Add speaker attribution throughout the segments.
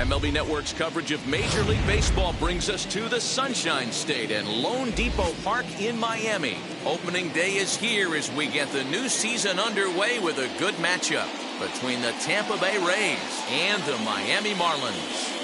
Speaker 1: MLB Network's coverage of Major League Baseball brings us to the Sunshine State and Lone Depot Park in Miami. Opening day is here as we get the new season underway with a good matchup between the Tampa Bay Rays and the Miami Marlins.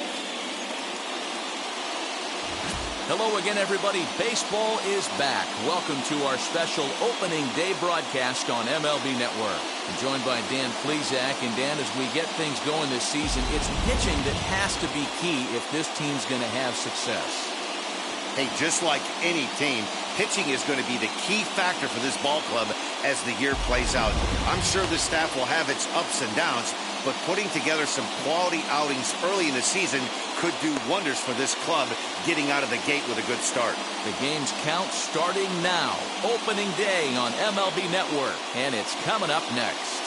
Speaker 1: Hello again, everybody. Baseball is back. Welcome to our special opening day broadcast on MLB Network. I'm joined by Dan Plesac. And Dan, as we get things going this season, it's pitching that has to be key if this team's going to have success.
Speaker 2: Hey, just like any team, pitching is going to be the key factor for this ball club as the year plays out. I'm sure the staff will have its ups and downs, but putting together some quality outings early in the season could do wonders for this club getting out of the gate with a good start.
Speaker 1: The game's count starting now. Opening day on MLB Network, and it's coming up next.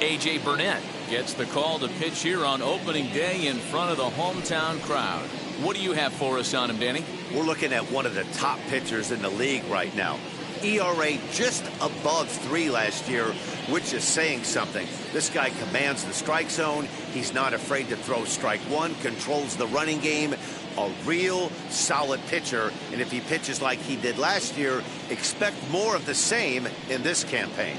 Speaker 1: A.J. Burnett gets the call to pitch here on opening day in front of the hometown crowd. What do you have for us on him, Danny?
Speaker 2: We're looking at one of the top pitchers in the league right now. ERA just above 3 last year, which is saying something. This guy commands the strike zone. He's not afraid to throw strike one, controls the running game. A real solid pitcher, and if he pitches like he did last year, expect more of the same in this campaign.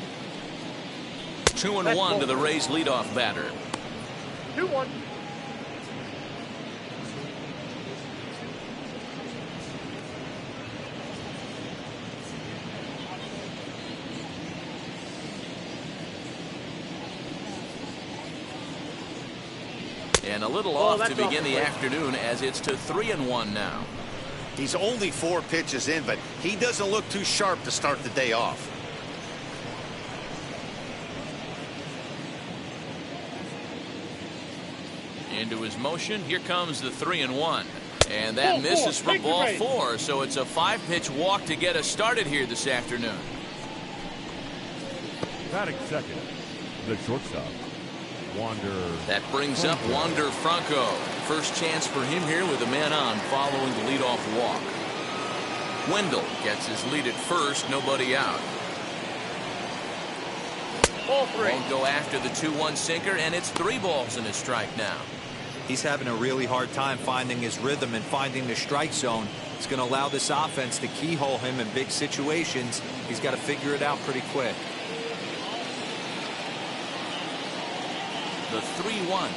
Speaker 1: 2-1 to the Rays leadoff batter.
Speaker 3: 2-1.
Speaker 1: And a little off to begin the afternoon as it's to 3-1 now.
Speaker 2: He's only 4 pitches in, but he doesn't look too sharp to start the day off.
Speaker 1: Into his motion. Here comes the 3-1. And that misses for ball 4. So it's a 5-pitch walk to get us started here this afternoon.
Speaker 4: Batting second, the shortstop, Wander.
Speaker 1: That brings up Wander Franco. First chance for him here with a man on following the leadoff walk. Wendell gets his lead at first. Nobody out.
Speaker 3: Ball 3.
Speaker 1: Won't go after the 2-1 sinker, and it's 3 balls in his strike now.
Speaker 5: He's having a really hard time finding his rhythm and finding the strike zone. It's going to allow this offense to keyhole him in big situations. He's got to figure it out pretty quick.
Speaker 1: The 3-1.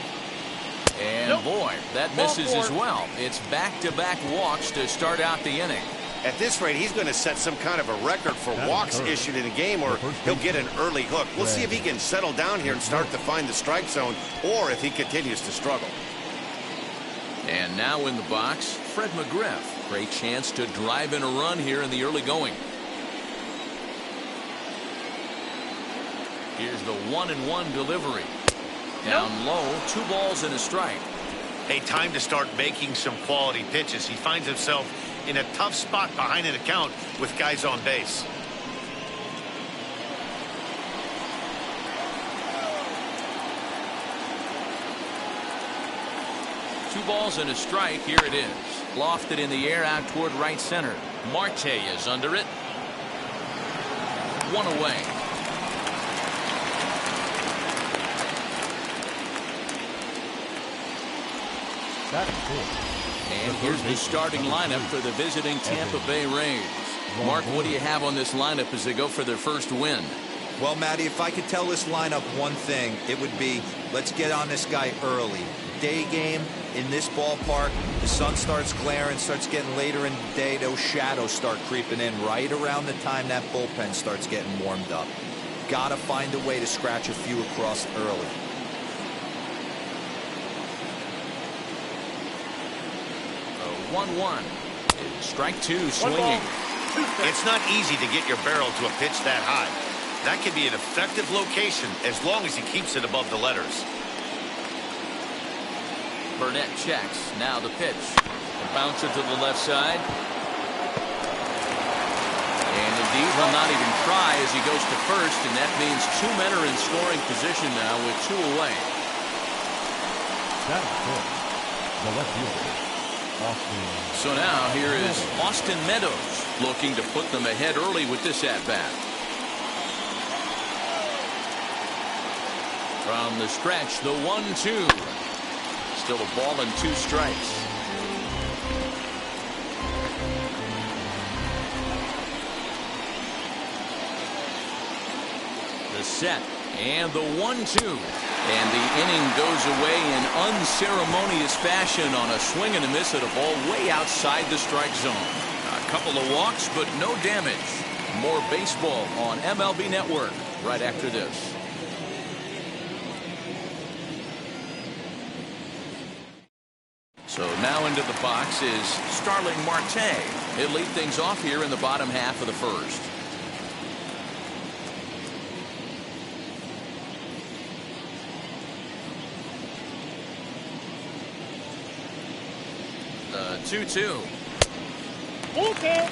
Speaker 1: And boy, that misses as well. It's back-to-back walks to start out the inning.
Speaker 2: At this rate, he's going to set some kind of a record for walks issued in a game, or he'll get an early hook. We'll see if he can settle down here and start to find the strike zone, or if he continues to struggle.
Speaker 1: And now in the box, Fred McGriff. Great chance to drive in a run here in the early going. Here's the 1-1 delivery. Down low, 2 balls and a strike.
Speaker 2: Hey, time to start making some quality pitches. He finds himself in a tough spot behind an account with guys on base.
Speaker 1: Two balls and a strike. Here it is. Lofted in the air out toward right center. Marte is under it. 1 away. And here's the starting lineup for the visiting Tampa Bay Rays. Mark, what do you have on this lineup as they go for their first win?
Speaker 5: Well, Matty, if I could tell this lineup one thing, it would be let's get on this guy early. Day game in this ballpark, the sun starts glaring, starts getting later in the day, those shadows start creeping in right around the time that bullpen starts getting warmed up. Gotta find a way to scratch a few across early.
Speaker 1: A 1-1. Strike 2 swinging.
Speaker 2: It's not easy to get your barrel to a pitch that high. That can be an effective location as long as he keeps it above the letters.
Speaker 1: Burnett checks. Now the pitch. A bouncer to the left side. Indeed, he'll not even try as he goes to first, and that means 2 men are in scoring position now with 2 away.
Speaker 4: Batting first, the left fielder, Austin.
Speaker 1: So now here is Austin Meadows looking to put them ahead early with this at-bat. From the stretch, the 1-2. Still a ball and 2 strikes. The set and the 1-2. And the inning goes away in unceremonious fashion on a swing and a miss at a ball way outside the strike zone. A couple of walks, but no damage. More baseball on MLB Network right after this. So now into the box is Starling Marte. He'll lead things off here in the bottom half of the first. The 2-2.
Speaker 3: Okay.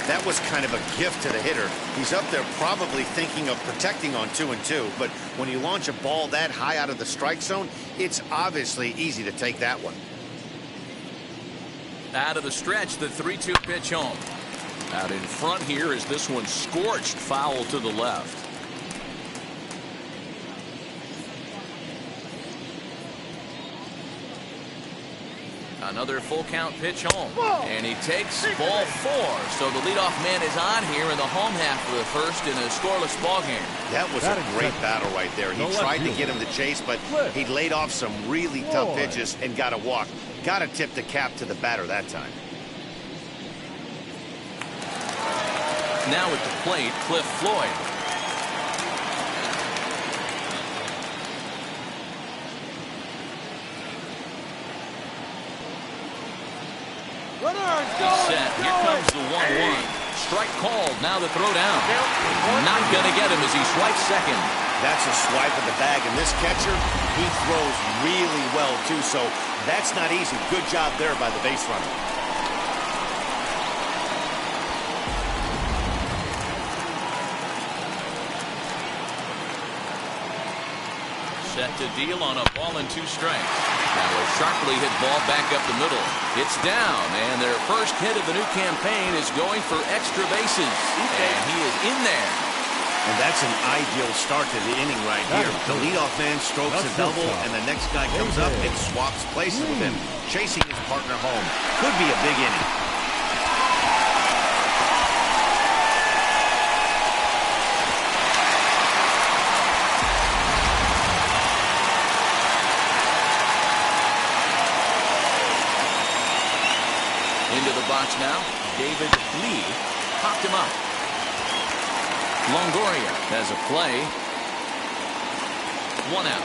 Speaker 2: That was kind of a gift to the hitter. He's up there probably thinking of protecting on 2-2, but when you launch a ball that high out of the strike zone, it's obviously easy to take that one.
Speaker 1: Out of the stretch, the 3-2 pitch home. Out in front here is this one scorched foul to the left. Another full count pitch home. And he takes ball 4. So the leadoff man is on here in the home half of the first in a scoreless ball game.
Speaker 2: That was a great battle right there. He tried to get him to chase, but he laid off some really tough pitches and got a walk. Got to tip the cap to the batter that time.
Speaker 1: Now at the plate, Cliff Floyd. Set. Here comes the 1-1. Strike called. Now the throw down. Not going to get him as he swipes second.
Speaker 2: That's a swipe of the bag, and this catcher, he throws really well, too, so that's not easy. Good job there by the base runner.
Speaker 1: Set to deal on a ball and 2 strikes. Now a sharply hit ball back up the middle. It's down, and their first hit of the new campaign is going for extra bases. And he is in there.
Speaker 2: And that's an ideal start to the inning right here. The leadoff man strokes a double, and the next guy comes up and swaps places with him, chasing his partner home. Could be a big inning.
Speaker 1: Into the box now, David Lee popped him up. Longoria has a play. 1 out.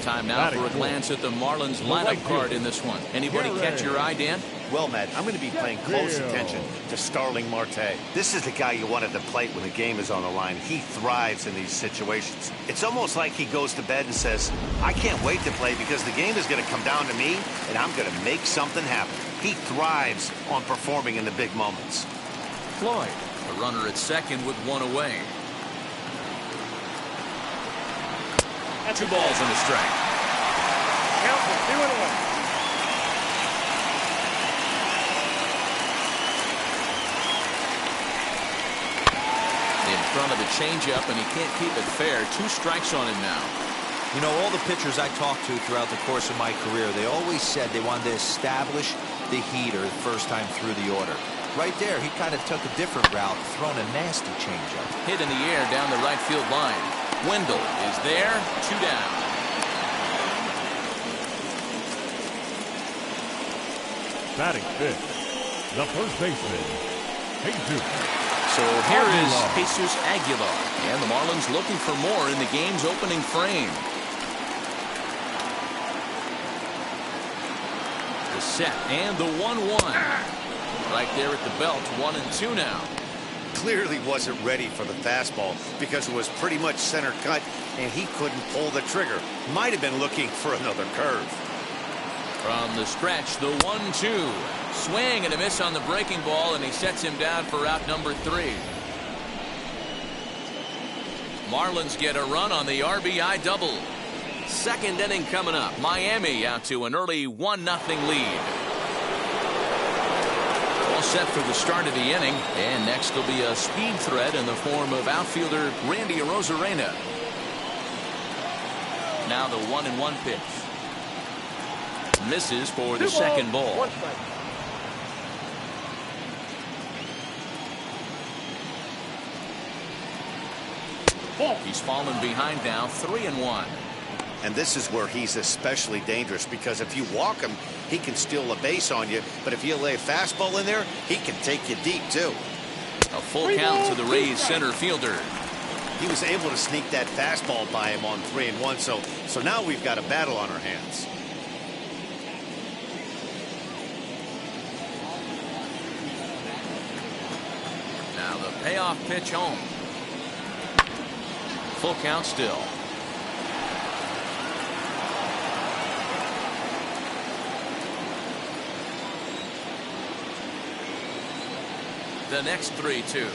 Speaker 1: Time now for a glance at the Marlins lineup card in this one. Anybody catch your eye, Dan?
Speaker 2: Well, Matt, I'm going to be paying close attention to Starling Marte. This is the guy you want at the plate when the game is on the line. He thrives in these situations. It's almost like he goes to bed and says, I can't wait to play because the game is going to come down to me, and I'm going to make something happen. He thrives on performing in the big moments.
Speaker 1: Floyd, a runner at second with 1 away. 2 balls and a strike.
Speaker 3: Count for 2-1.
Speaker 1: In front of the changeup, and he can't keep it fair. 2 strikes on him now.
Speaker 5: You know, all the pitchers I talked to throughout the course of my career, they always said they wanted to establish the heater the first time through the order. Right there, he kind of took a different route, throwing a nasty changeup.
Speaker 1: Hit in the air down the right field line. Wendell is there, 2 down.
Speaker 4: Batting fifth, the first baseman, Jesus.
Speaker 1: So here is Jesus Aguilar, and the Marlins looking for more in the game's opening frame. The set and the 1-1. Right there at the belt, 1-2 now.
Speaker 2: Clearly wasn't ready for the fastball because it was pretty much center cut and he couldn't pull the trigger. Might have been looking for another curve.
Speaker 1: From the stretch, the 1-2. Swing and a miss on the breaking ball, and he sets him down for out number 3. Marlins get a run on the RBI double. Second inning coming up. Miami out to an early 1-0 lead. All set for the start of the inning, and next will be a speed threat in the form of outfielder Randy Arozarena. Now the 1-1 pitch. Misses for the second ball.
Speaker 3: 1 strike.
Speaker 1: He's fallen behind now, 3-1.
Speaker 2: And this is where he's especially dangerous, because if you walk him, he can steal a base on you. But if you lay a fastball in there, he can take you deep, too.
Speaker 1: A full count to the Rays center fielder.
Speaker 2: He was able to sneak that fastball by him on 3-1. So now we've got a battle on our hands.
Speaker 1: Now the payoff pitch home. Full count still. The next 3-2.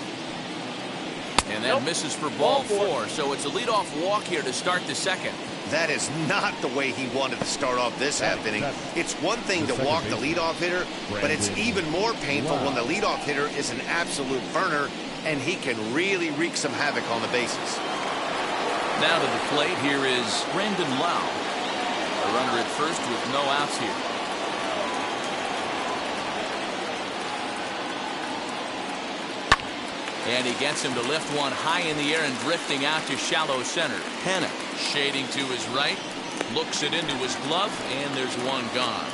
Speaker 1: And that misses for ball 4. So it's a leadoff walk here to start the second.
Speaker 2: That is not the way he wanted to start off this half inning. It's one thing to walk the leadoff hitter, but it's even more painful when the leadoff hitter is an absolute burner, and he can really wreak some havoc on the bases.
Speaker 1: Now to the plate, here is Brandon Lau. A runner at first with no outs here. And he gets him to lift one high in the air and drifting out to shallow center. Panic shading to his right, looks it into his glove, and there's one gone.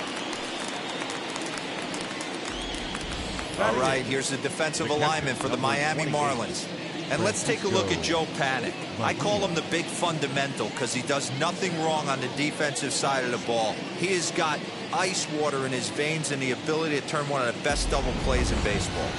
Speaker 5: All right, here's the defensive alignment for the Miami Marlins. And let's take a look at Joe Panic. I call him the big fundamental because he does nothing wrong on the defensive side of the ball. He has got ice water in his veins and the ability to turn one of the best double plays in baseball.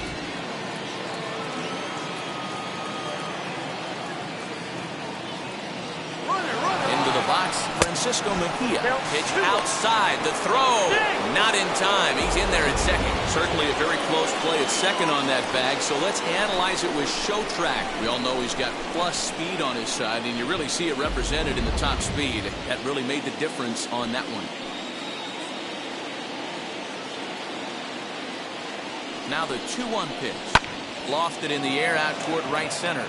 Speaker 1: Into the box, Francisco Mejia. Pitch outside, the throw. Not in time. He's in there at second. Certainly a very close play at second on that bag, so let's analyze it with show track. We all know he's got plus speed on his side, and you really see it represented in the top speed. That really made the difference on that one. Now the 2-1 pitch. Lofted in the air out toward right center.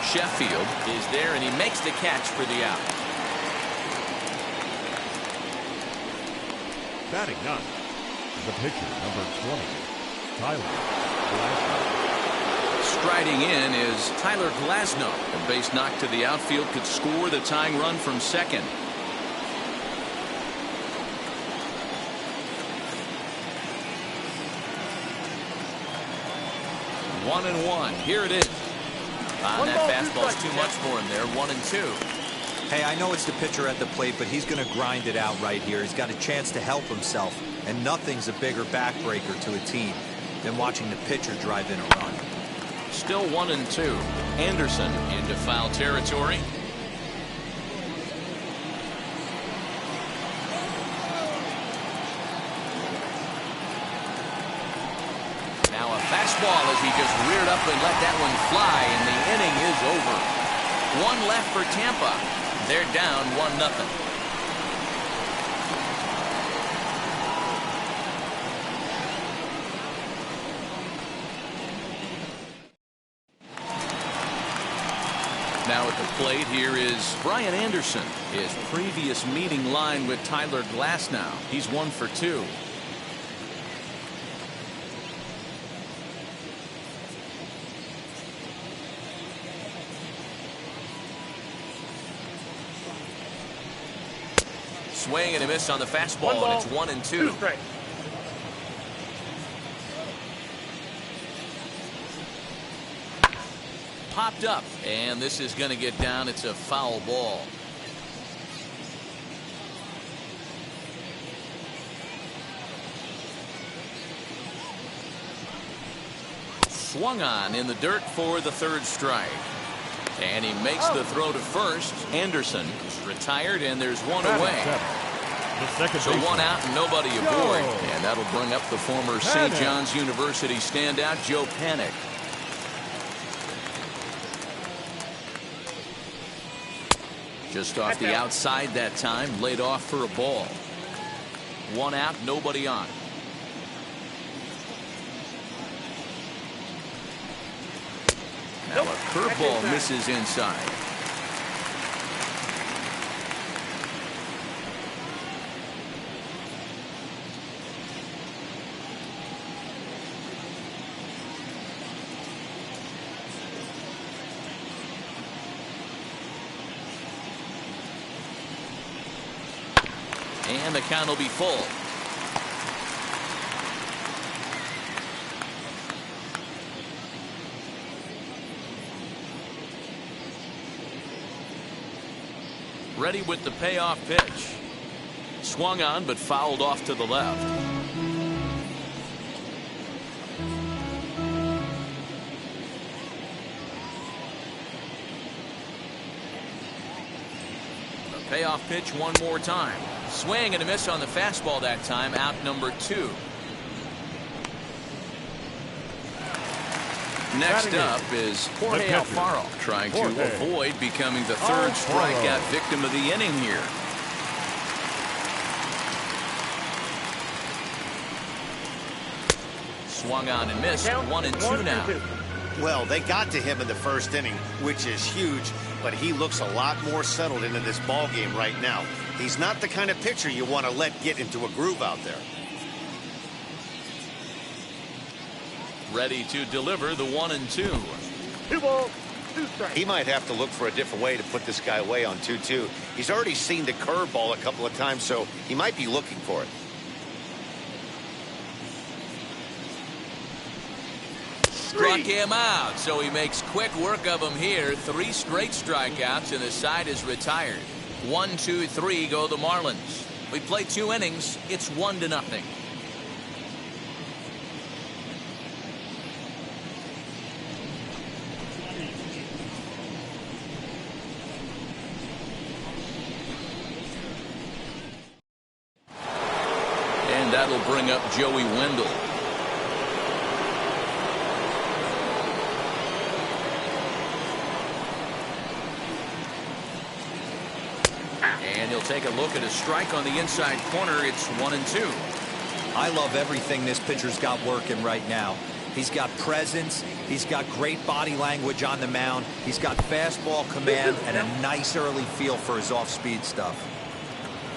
Speaker 1: Sheffield is there, and he makes the catch for the out.
Speaker 4: Batting 9, the pitcher, number 20, Tyler Glasnow.
Speaker 1: Striding in is Tyler Glasnow. A base knock to the outfield could score the tying run from second. One and one. Here it is. That fastball's too much for him there. 1-2.
Speaker 5: Hey, I know it's the pitcher at the plate, but he's going to grind it out right here. He's got a chance to help himself, and nothing's a bigger backbreaker to a team than watching the pitcher drive in a run.
Speaker 1: Still 1-2. Anderson into foul territory. Now a fastball as he just reared up and let that one fly, and the inning is over. One left for Tampa. They're down 1-0. Now at the plate, here is Brian Anderson. His previous meeting line with Tyler Glasnow. He's 1 for 2. Swing and a miss on the fastball, and it's 1-2. Popped up, and this is going to get down. It's a foul ball. Swung on in the dirt for the third strike. And he makes the throw to first. Anderson retired, and there's one away. So one out and nobody aboard. And that'll bring up the former St. John's University standout, Joe Panik. Just off the outside that time, laid off for a ball. One out, nobody on. Now a curveball misses inside. And the count will be full. Ready with the payoff pitch. Swung on but fouled off to the left. The payoff pitch one more time. Swing and a miss on the fastball that time. Out number 2. Next up is Jorge Alfaro, trying to avoid becoming the third strikeout victim of the inning here. Swung on and missed. 1-2 now.
Speaker 2: Well, they got to him in the first inning, which is huge, but he looks a lot more settled into this ball game right now. He's not the kind of pitcher you want to let get into a groove out there.
Speaker 1: Ready to deliver the 1-2.
Speaker 3: 2 balls, 2 strikes.
Speaker 2: He might have to look for a different way to put this guy away on 2-2. He's already seen the curveball a couple of times, so he might be looking for it.
Speaker 1: Struck him out, so he makes quick work of him here. 3 straight strikeouts, and the side is retired. 1, 2, 3 go the Marlins. We play 2 innings. It's 1-0. And that'll bring up Joey Wendell. And he'll take a look at a strike on the inside corner. It's 1-2.
Speaker 5: I love everything this pitcher's got working right now. He's got presence. He's got great body language on the mound. He's got fastball command and a nice early feel for his off-speed stuff.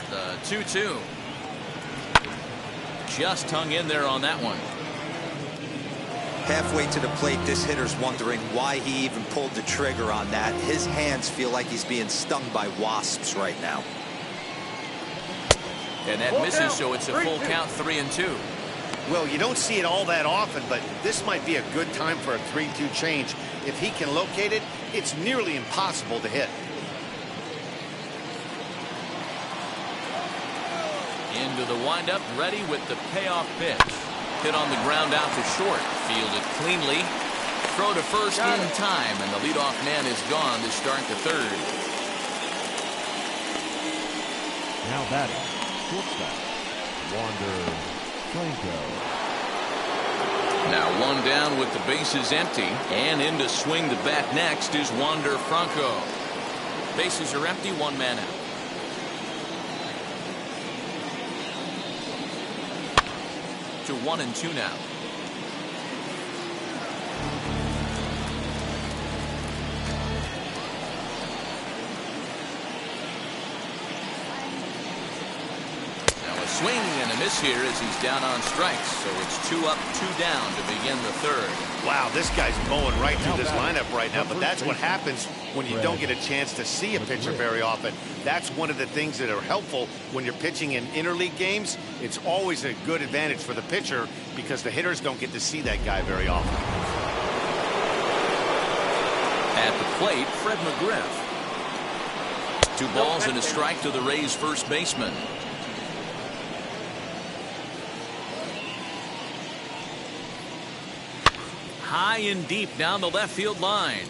Speaker 1: The 2-2. Just hung in there on that one.
Speaker 5: Halfway to the plate, this hitter's wondering why he even pulled the trigger on that. His hands feel like he's being stung by wasps right now.
Speaker 1: And that misses, so it's a full count, 3-2.
Speaker 2: Well, you don't see it all that often, but this might be a good time for a 3-2 change. If he can locate it, it's nearly impossible to hit.
Speaker 1: Into the windup, ready with the payoff pitch. Hit on the ground out to short. Fielded cleanly. Throw to first in time, and the leadoff man is gone to start the third.
Speaker 4: Now batting, shortstop, Wander Franco.
Speaker 1: Now one down with the bases empty, and in to swing the bat next is Wander Franco. Bases are empty, 1 man out. To 1-2 now. Now a swing and a miss here as he's down on strikes. So it's 2 up, 2 down to begin the third.
Speaker 2: Wow, this guy's mowing right through this lineup right now, but that's what happens when you don't get a chance to see a pitcher very often. That's one of the things that are helpful when you're pitching in interleague games. It's always a good advantage for the pitcher because the hitters don't get to see that guy very often.
Speaker 1: At the plate, Fred McGriff. 2 balls and a strike to the Rays' first baseman. High and deep down the left field line.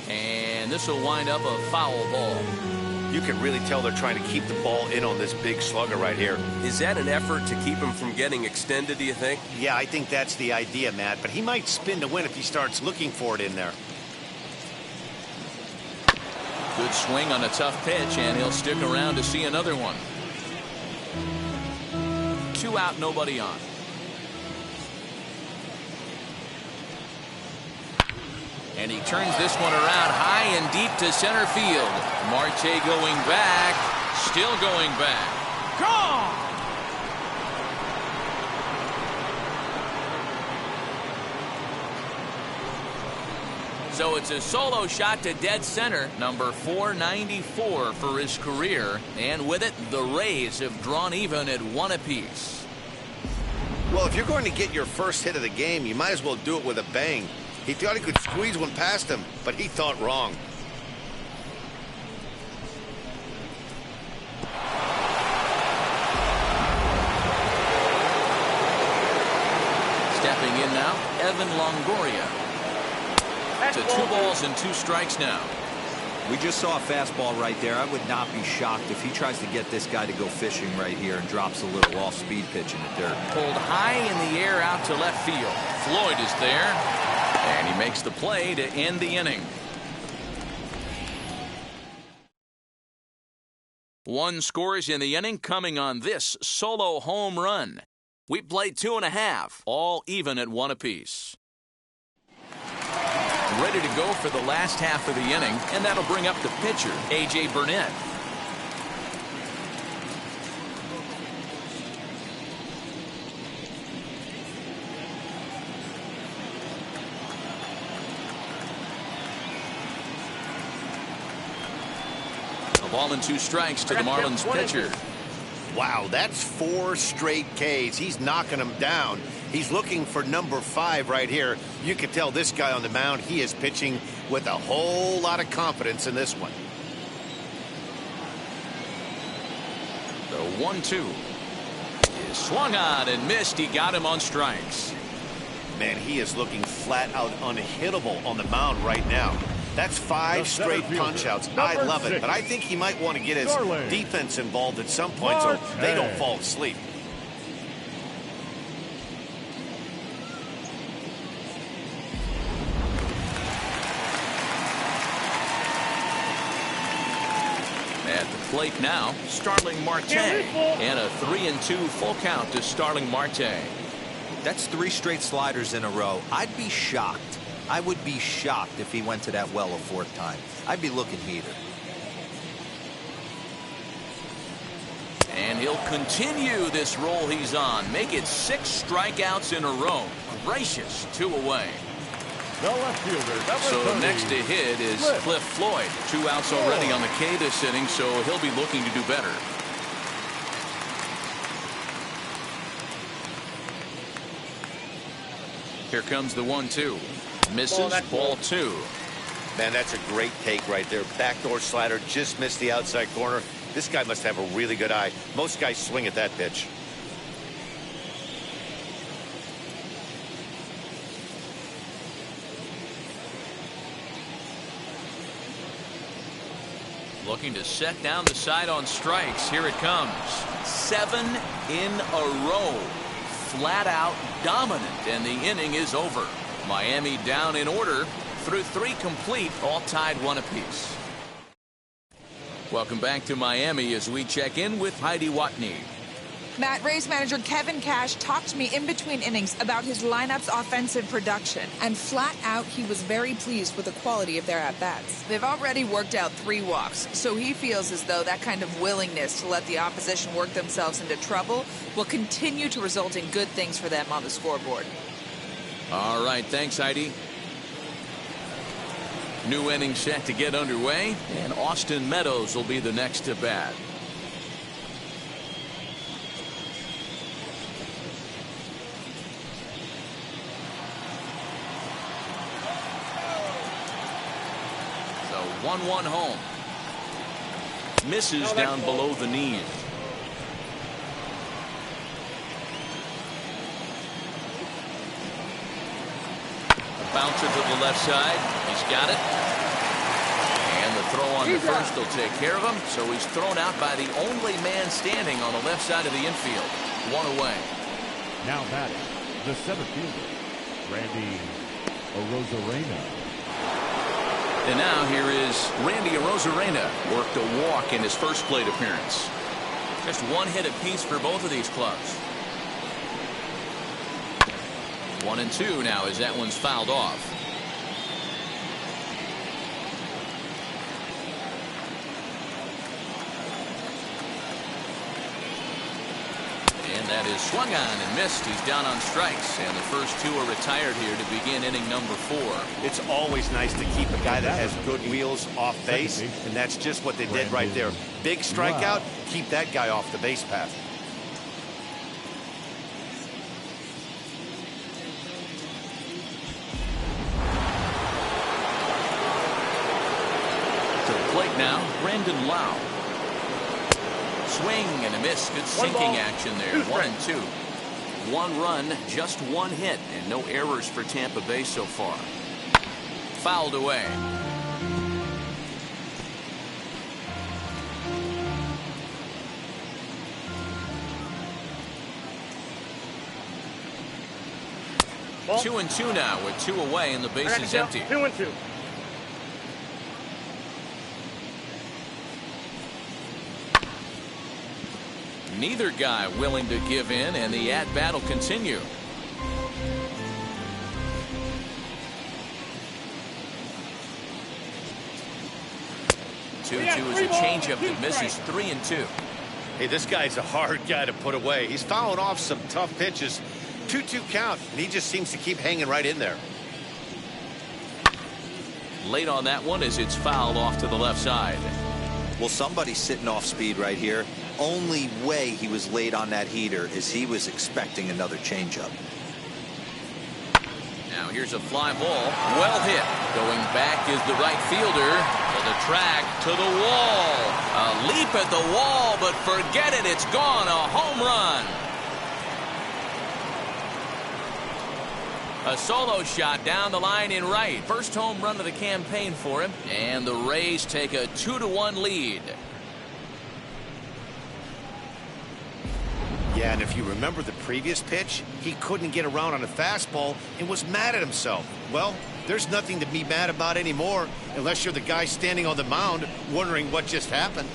Speaker 1: And this will wind up a foul ball.
Speaker 2: You can really tell they're trying to keep the ball in on this big slugger right here.
Speaker 6: Is that an effort to keep him from getting extended, do you think?
Speaker 2: Yeah, I think that's the idea, Matt. But he might spin to win if he starts looking for it in there.
Speaker 1: Good swing on a tough pitch, and he'll stick around to see another one. 2 out, nobody on. And he turns this one around high and deep to center field. Marte going back, still going back. Gone! So it's a solo shot to dead center, number 494 for his career. And with it, the Rays have drawn even at 1 apiece.
Speaker 2: Well, if you're going to get your first hit of the game, you might as well do it with a bang. He thought he could squeeze one past him, but he thought wrong.
Speaker 1: Stepping in now, Evan Longoria. To 2 balls and 2 strikes now.
Speaker 5: We just saw a fastball right there. I would not be shocked if he tries to get this guy to go fishing right here and drops a little off-speed pitch in the dirt.
Speaker 1: Pulled high in the air out to left field. Floyd is there. And he makes the play to end the inning. 1 scores in the inning coming on this solo home run. We played 2.5, all even at 1 apiece. Ready to go for the last half of the inning, and that'll bring up the pitcher, A.J. Burnett. A ball and 2 strikes to the Marlins pitcher.
Speaker 2: Wow, that's 4 straight Ks. He's knocking them down. He's looking for number 5 right here. You can tell this guy on the mound, he is pitching with a whole lot of confidence in this one.
Speaker 1: The 1-2 is swung on and missed. He got him on strikes.
Speaker 2: Man, he is looking flat out unhittable on the mound right now. That's 5 straight punch-outs. I love it, but I think he might want to get his defense involved at some point so they don't fall asleep.
Speaker 1: At the plate now, Starling Marte. And a 3-2 full count to Starling Marte.
Speaker 5: That's 3 straight sliders in a row. I'd be shocked. I would be shocked if he went to that well a 4th time. I'd be looking heater.
Speaker 1: And he'll continue this roll he's on. Make it 6 strikeouts in a row. Gracious, 2 away.
Speaker 4: The left fielder,
Speaker 1: So
Speaker 4: number 30,
Speaker 1: next to hit is Cliff Floyd. 2 outs already on the K this inning, so he'll be looking to do better. Here comes the 1-2. Misses, ball 2.
Speaker 2: Man, that's a great take right there. Backdoor slider, just missed the outside corner. This guy must have a really good eye. Most guys swing at that pitch.
Speaker 1: Looking to set down the side on strikes. Here it comes. 7 in a row. Flat out dominant, and the inning is over. Miami down in order through 3 complete, all tied 1 apiece. Welcome back to Miami as we check in with Heidi Watney.
Speaker 7: Matt, Rays manager Kevin Cash talked to me in between innings about his lineup's offensive production, and flat out he was very pleased with the quality of their at-bats. They've already worked out 3 walks, so he feels as though that kind of willingness to let the opposition work themselves into trouble will continue to result in good things for them on the scoreboard.
Speaker 1: All right, thanks, Heidi. New inning set to get underway, and Austin Meadows will be the next to bat. The 1-1 home. Misses down below the knees. Bouncer to the left side. He's got it. throw on the first will take care of him, so he's thrown out by the only man standing on the left side of the infield. One away.
Speaker 4: Now batting, the center fielder, Randy Arozarena.
Speaker 1: And now here is Randy Arozarena. Worked a walk in his first plate appearance. Just one hit apiece for both of these clubs. 1-2 now as that one's fouled off. And that is swung on and missed. He's down on strikes, and the first two are retired here to begin inning number 4.
Speaker 2: It's always nice to keep a guy that has good wheels off base, and that's just what they did right there. Big strikeout, keep that guy off the base path.
Speaker 1: To the plate now, Brandon Lau. Swing and a miss. Good sinking action there. 1-2. 1 run, just 1 hit, and no errors for Tampa Bay so far. Fouled away.
Speaker 3: Ball.
Speaker 1: 2-2 now with 2 away and the base is empty.
Speaker 3: 2-2.
Speaker 1: Neither guy willing to give in, and the at-bat will continue. Two is a changeup that misses. 3-2.
Speaker 2: Hey, this guy's a hard guy to put away. He's fouling off some tough pitches. 2-2 count, and he just seems to keep hanging right in there.
Speaker 1: Late on that one as it's fouled off to the left side.
Speaker 5: Well, somebody's sitting off speed right here. Only way he was late on that heater is he was expecting another changeup.
Speaker 1: Now here's a fly ball. Well hit. Going back is the right fielder. To the track, to the wall. A leap at the wall, but forget it. It's gone. A home run. A solo shot down the line in right. First home run of the campaign for him. And the Rays take a 2-1 lead.
Speaker 2: Yeah, and if you remember the previous pitch, he couldn't get around on a fastball and was mad at himself. Well, there's nothing to be mad about anymore unless you're the guy standing on the mound wondering what just happened.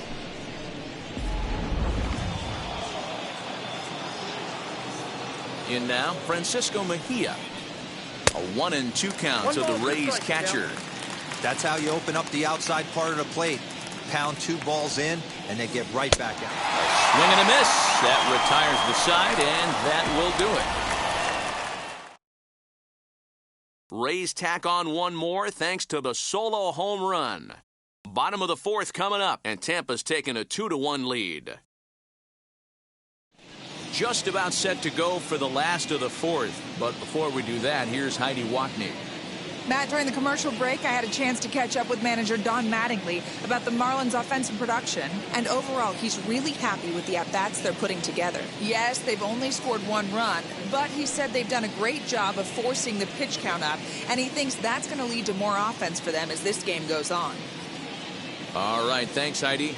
Speaker 1: In now, Francisco Mejia. A 1-2 count to the Rays catcher.
Speaker 5: That's how you open up the outside part of the plate. Pound 2 balls in, and then get right back out.
Speaker 1: Swing and a miss. That retires the side, and that will do it. Rays tack on one more thanks to the solo home run. Bottom of the 4th coming up, and Tampa's taking a 2-1 lead. Just about set to go for the last of the 4th, but before we do that, here's Heidi Watney.
Speaker 7: Matt, during the commercial break, I had a chance to catch up with manager Don Mattingly about the Marlins' offensive production, and overall, he's really happy with the at-bats they're putting together. Yes, they've only scored 1 run, but he said they've done a great job of forcing the pitch count up, and he thinks that's going to lead to more offense for them as this game goes on.
Speaker 1: All right, thanks, Heidi.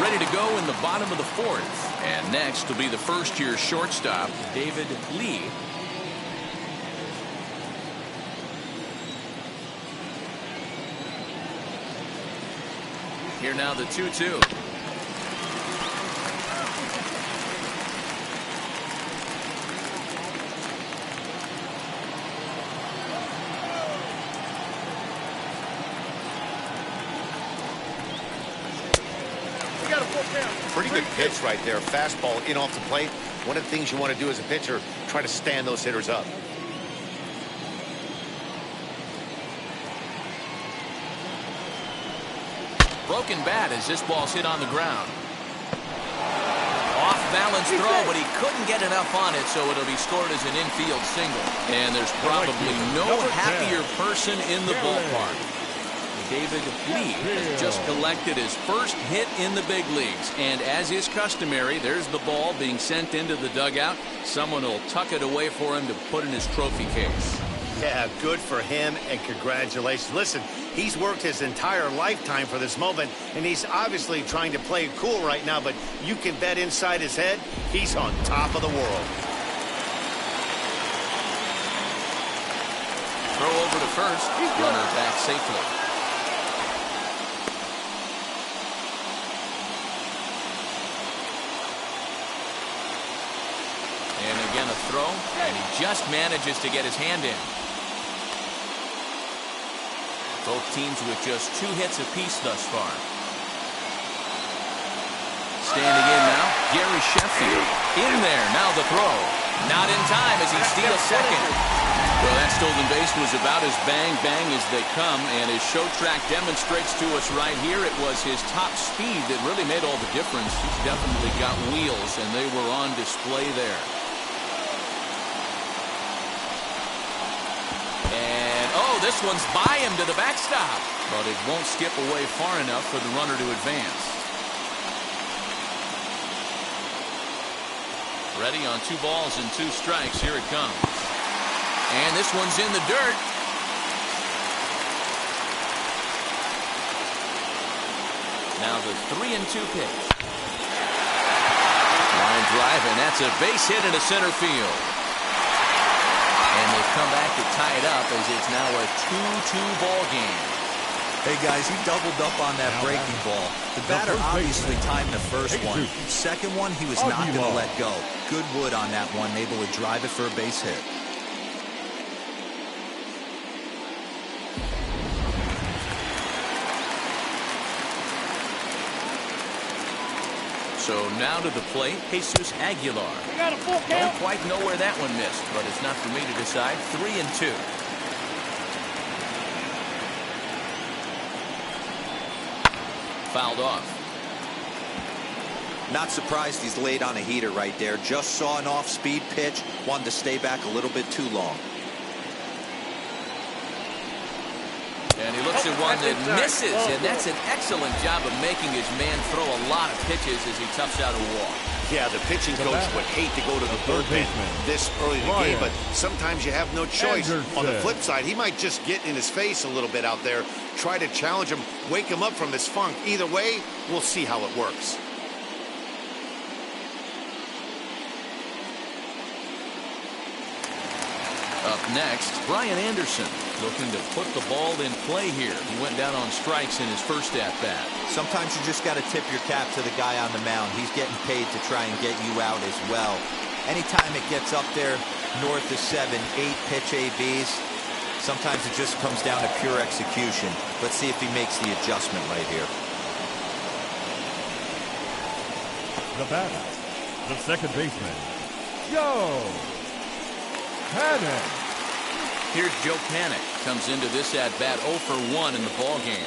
Speaker 1: Ready to go in the bottom of the 4th, and next will be the first-year shortstop, David Lee. Here now the 2-2.
Speaker 2: Pretty good pitch right there. Fastball in off the plate. One of the things you want to do as a pitcher, try to stand those hitters up.
Speaker 1: Broken bat as this ball's hit on the ground. Off balance throw, but he couldn't get enough on it, so it'll be scored as an infield single. And there's probably no happier person in the ballpark. David Lee has just collected his first hit in the big leagues. And as is customary, there's the ball being sent into the dugout. Someone will tuck it away for him to put in his trophy case.
Speaker 2: Yeah, good for him, and congratulations. Listen, he's worked his entire lifetime for this moment, and he's obviously trying to play it cool right now, but you can bet inside his head, he's on top of the world.
Speaker 1: Throw over to first. Runner back safely. And again a throw, and he just manages to get his hand in. Both teams with just 2 hits apiece thus far. Standing in now, Gary Sheffield. In there, now the throw. Not in time as he steals second. Well, that stolen base was about as bang-bang as they come, and his show track demonstrates to us right here it was his top speed that really made all the difference. He's definitely got wheels, and they were on display there. And, oh, this one's by him to the backstop, but it won't skip away far enough for the runner to advance. Ready on 2 balls and 2 strikes. Here it comes. And this one's in the dirt. Now the 3-2 pitch. Line drive, and that's a base hit into center field. And they come back to tie it up as it's now a 2-2 ball game.
Speaker 5: Hey, guys, he doubled up on that breaking ball. The batter obviously timed the first one. Second one, he was not going to let go. Good wood on that one, able to drive it for a base hit.
Speaker 1: So now to the plate, Jesus Aguilar.
Speaker 3: We got a full count.
Speaker 1: Don't quite know where that one missed, but it's not for me to decide. 3-2. Fouled off.
Speaker 5: Not surprised he's laid on a heater right there. Just saw an off-speed pitch. Wanted to stay back a little bit too long.
Speaker 1: And he looks at one that misses, and that's an excellent job of making his man throw a lot of pitches as he toughs out a walk.
Speaker 2: Yeah, the pitching coach would hate to go to the bullpen this early in the game, but sometimes you have no choice. On the flip side, he might just get in his face a little bit out there, try to challenge him, wake him up from his funk. Either way, we'll see how it works.
Speaker 1: Up next, Brian Anderson looking to put the ball in play here. He went down on strikes in his first at-bat.
Speaker 5: Sometimes you just got to tip your cap to the guy on the mound. He's getting paid to try and get you out as well. Anytime it gets up there north of 7, 8 pitch ABs, sometimes it just comes down to pure execution. Let's see if he makes the adjustment right here.
Speaker 4: The batter, the second baseman, Joe Panic.
Speaker 1: Here's Joe Panic. Comes into this at-bat 0 for 1 in the ball game.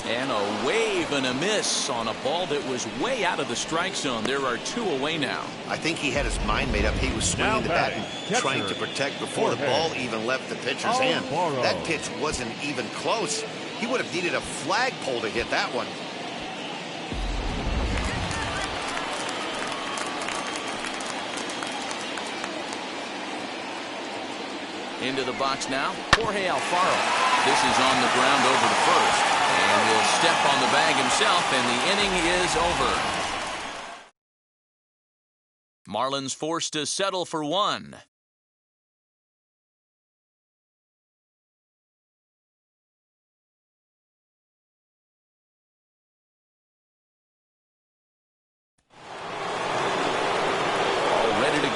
Speaker 1: And a wave and a miss on a ball that was way out of the strike zone. There are 2 away now.
Speaker 2: I think he had his mind made up. He was swinging the bat and trying to protect before the ball even left the pitcher's hand. That pitch wasn't even close. He would have needed a flagpole to hit that one.
Speaker 1: Into the box now, Jorge Alfaro. This is on the ground over to first. And he'll step on the bag himself, and the inning is over. Marlins forced to settle for 1.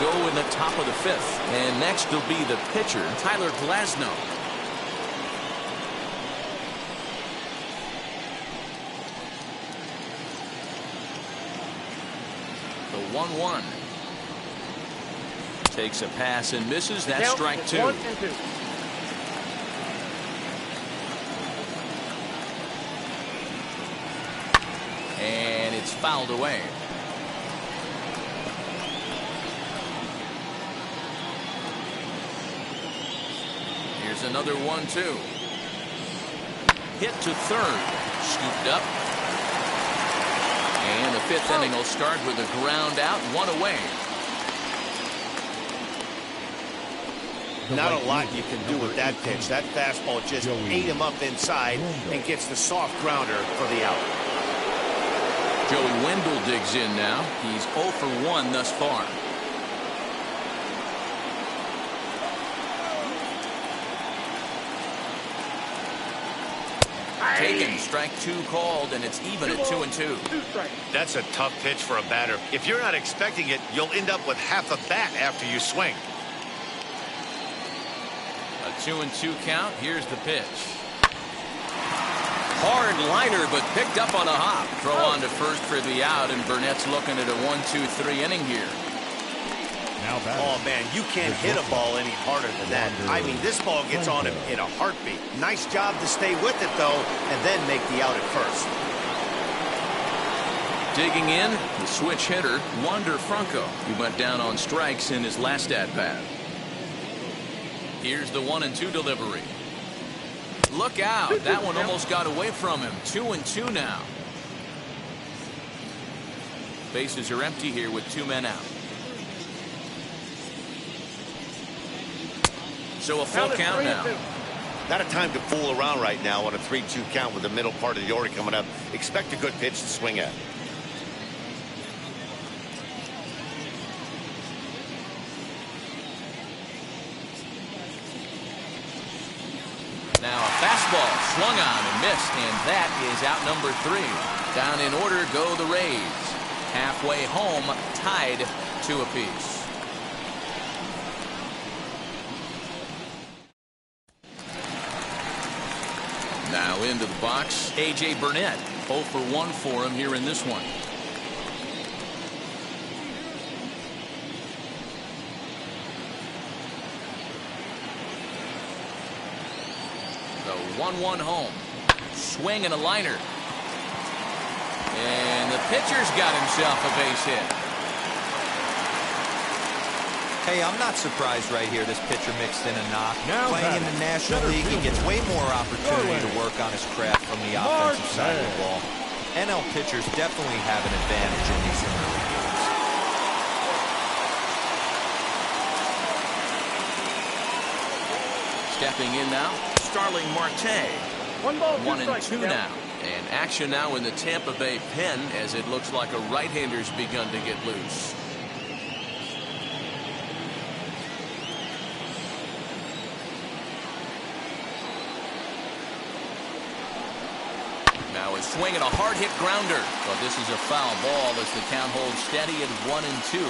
Speaker 1: Go in the top of the 5th. And next will be the pitcher, Tyler Glasnow. The 1-1. Takes a pass and misses. That's strike 2.
Speaker 3: 1 and 2.
Speaker 1: And it's fouled away. Here's another 1-2. hit to third. Scooped up. And the fifth inning will start with a ground out, one away.
Speaker 2: Not a lot you can do with that pitch. That fastball just ate him up inside and gets the soft grounder for the out.
Speaker 1: Joey Wendell digs in now. He's 0 for 1 thus far. Taken, strike 2 called, and it's even at 2-2.
Speaker 2: That's a tough pitch for a batter. If you're not expecting it, you'll end up with half a bat after you swing.
Speaker 1: A 2-2 count. Here's the pitch. Hard liner, but picked up on a hop. Throw on to first for the out, and Burnett's looking at a 1-2-3 inning here.
Speaker 2: Oh, man, you can't hit a ball any harder than that. I mean, this ball gets on him in a heartbeat. Nice job to stay with it, though, and then make the out at first.
Speaker 1: Digging in, the switch hitter, Wander Franco. He went down on strikes in his last at-bat. Here's the 1-2 delivery. Look out. That one almost got away from him. 2-2 now. Bases are empty here with 2 men out. So a full count now.
Speaker 2: Not a time to fool around right now on a 3-2 count with the middle part of the order coming up. Expect a good pitch to swing at.
Speaker 1: Now a fastball swung on and missed, and that is out number 3. Down in order go the Rays. Halfway home, tied 2 apiece. Now into the box, A.J. Burnett. 0 for 1 for him here in this one. The 1-1 home. Swing and a liner. And the pitcher's got himself a base hit.
Speaker 5: Hey, I'm not surprised right here. This pitcher mixed in a knock. Playing in the National League, he gets way more opportunity to work on his craft from the offensive side of the ball. NL pitchers definitely have an advantage in these interleague games.
Speaker 1: Stepping in now, Starling Marte. 1-2 now. And action now in the Tampa Bay pen as it looks like a right-hander's begun to get loose. Now a swing and a hard hit grounder. But this is a foul ball as the count holds steady at 1-2.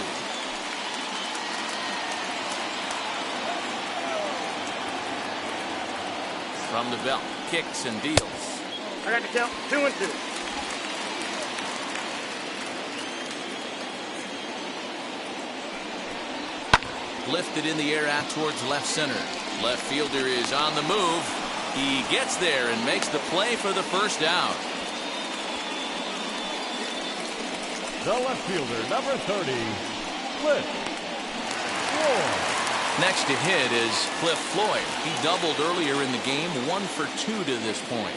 Speaker 1: From the belt, kicks and deals.
Speaker 3: I got the count. 2-2.
Speaker 1: Lifted in the air out towards left center. Left fielder is on the move. He gets there and makes the play for the first out.
Speaker 4: The left fielder, number 30, Cliff Floyd.
Speaker 1: Next to hit is Cliff Floyd. He doubled earlier in the game, 1 for 2 to this point.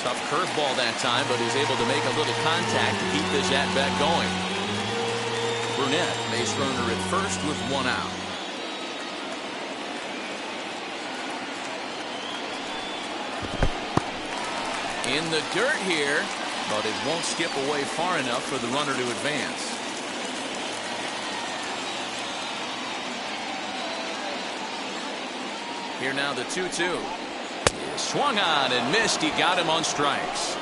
Speaker 1: Tough curveball that time, but he's able to make a little contact to keep this at-bat going. Burnett, base runner at first with 1 out. In the dirt here, but it won't skip away far enough for the runner to advance. Here now the 2-2. Swung on and missed. He got him on strikes.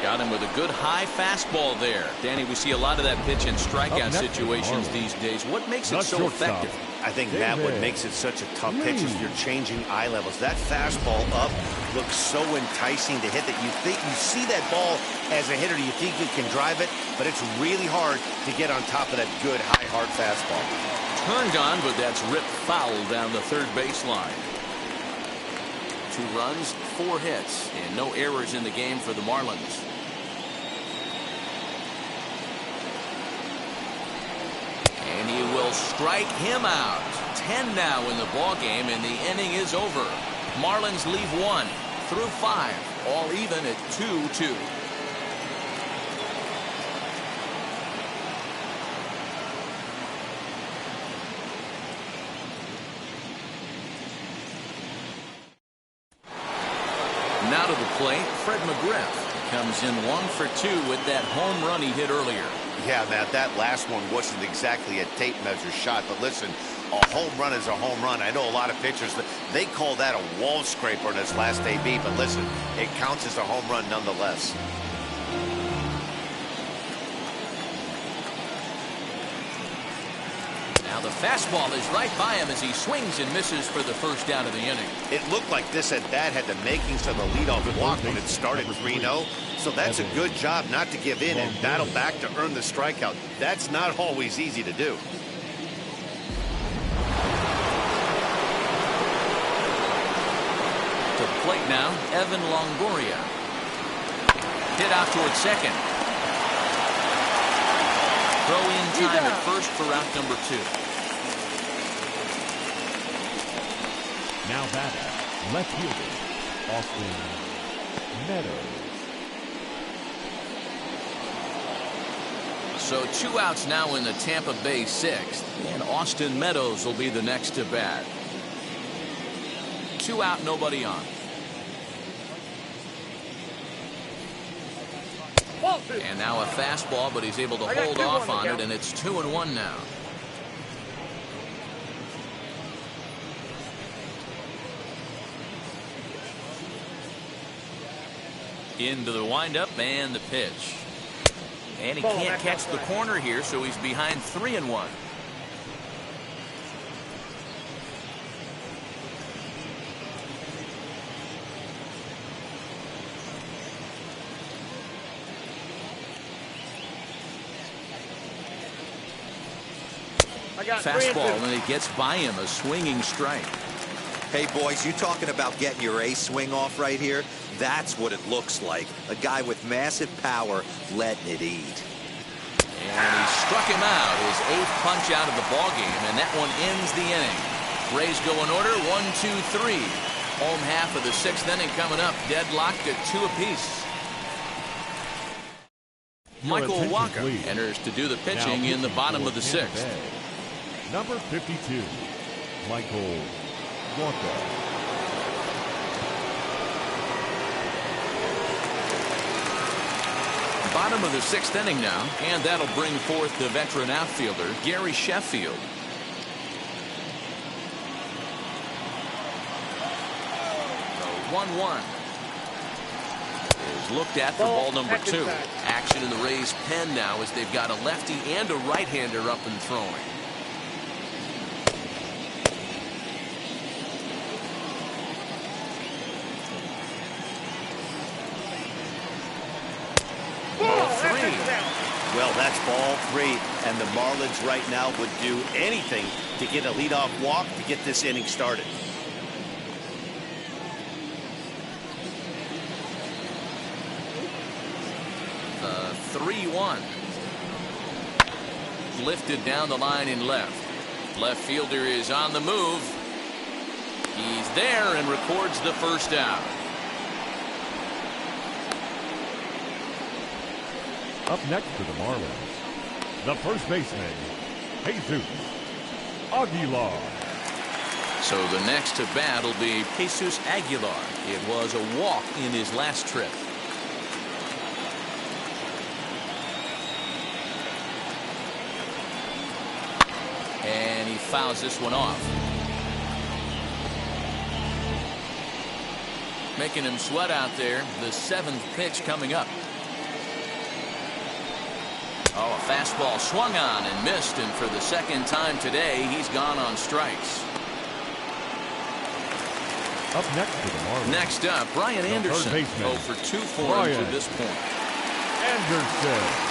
Speaker 1: Got him with a good high fastball there. Danny, we see a lot of that pitch in strikeout situations these days. What makes it so effective?
Speaker 2: I think, Matt, what makes it such a tough pitch is you're changing eye levels. That fastball up looks so enticing to hit that you think you see that ball as a hitter. You think you can drive it, but it's really hard to get on top of that good high hard fastball.
Speaker 1: Turned on, but that's ripped foul down the third baseline. 2 runs, 4 hits, and no errors in the game for the Marlins. will strike him out. 10 now in the ball game, and the inning is over. Marlins leave 1 through 5, all even at 2-2. Now to the plate, Fred McGriff comes in 1 for 2 with that home run he hit earlier.
Speaker 2: Yeah, Matt, that last one wasn't exactly a tape measure shot, but listen, a home run is a home run. I know a lot of pitchers, they call that a wall scraper in its last AB, but listen, it counts as a home run nonetheless.
Speaker 1: Now the fastball is right by him as he swings and misses for the first out of the inning.
Speaker 2: It looked like this at bat had the makings of a leadoff walk when it started 3-0. So that's a good job not to give in and battle back to earn the strikeout. That's not always easy to do.
Speaker 1: To the plate now, Evan Longoria. Hit out towards second. Throw in time at first for out number 2.
Speaker 4: Now batting, left fielder, Austin Meadows.
Speaker 1: So 2 outs now in the Tampa Bay 6th, and Austin Meadows will be the next to bat. 2 out, nobody on. And now a fastball, but he's able to hold off on it, and it's 2-1 now. Into the windup and the pitch. And he can't catch the corner here, so he's behind 3-1. Fastball, and it gets by him, a swinging strike.
Speaker 5: Hey, boys, you talking about getting your ace swing off right here? That's what it looks like. A guy with massive power letting it eat.
Speaker 1: And he struck him out, his 8th punch out of the ball game, and that one ends the inning. Rays go in order, 1-2-3. Home half of the 6th inning coming up, deadlocked at 2 apiece. Michael Walker enters to do the pitching in the bottom of the 6th.
Speaker 4: Number 52, Michael Walker.
Speaker 1: Bottom of the 6th inning now, and that'll bring forth the veteran outfielder, Gary Sheffield. The 1-1 is looked at for ball number 2. Action in the Rays' pen now as they've got a lefty and a right-hander up and throwing.
Speaker 2: Well, that's ball 3, and the Marlins right now would do anything to get a leadoff walk to get this inning started.
Speaker 1: The 3-1. Lifted down the line in left. Left fielder is on the move. He's there and records the first out.
Speaker 4: Up next for the Marlins, the first baseman, Jesus Aguilar.
Speaker 1: So the next to bat will be Jesus Aguilar. It was a walk in his last trip. And he fouls this one off. Making him sweat out there. The 7th pitch coming up. Oh, a fastball swung on and missed, and for the 2nd time today, he's gone on strikes.
Speaker 4: Up next for the Marlins.
Speaker 1: Next up, Brian Anderson. 0 for 2 for him to this point.
Speaker 4: Anderson.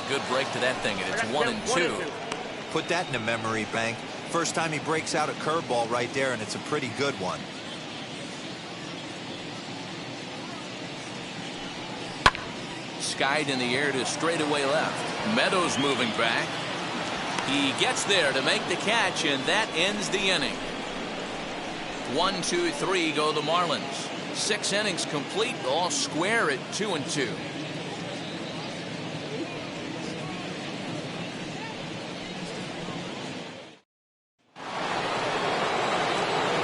Speaker 1: Good break to that thing, and it's 1-2.
Speaker 5: Put that in the memory bank. First time he breaks out a curveball right there, and it's a pretty good one.
Speaker 1: skied in the air to straightaway left. Meadows moving back. He gets there to make the catch, and that ends the inning. 1, 2, 3 go the Marlins. 6 innings complete, all square at 2-2.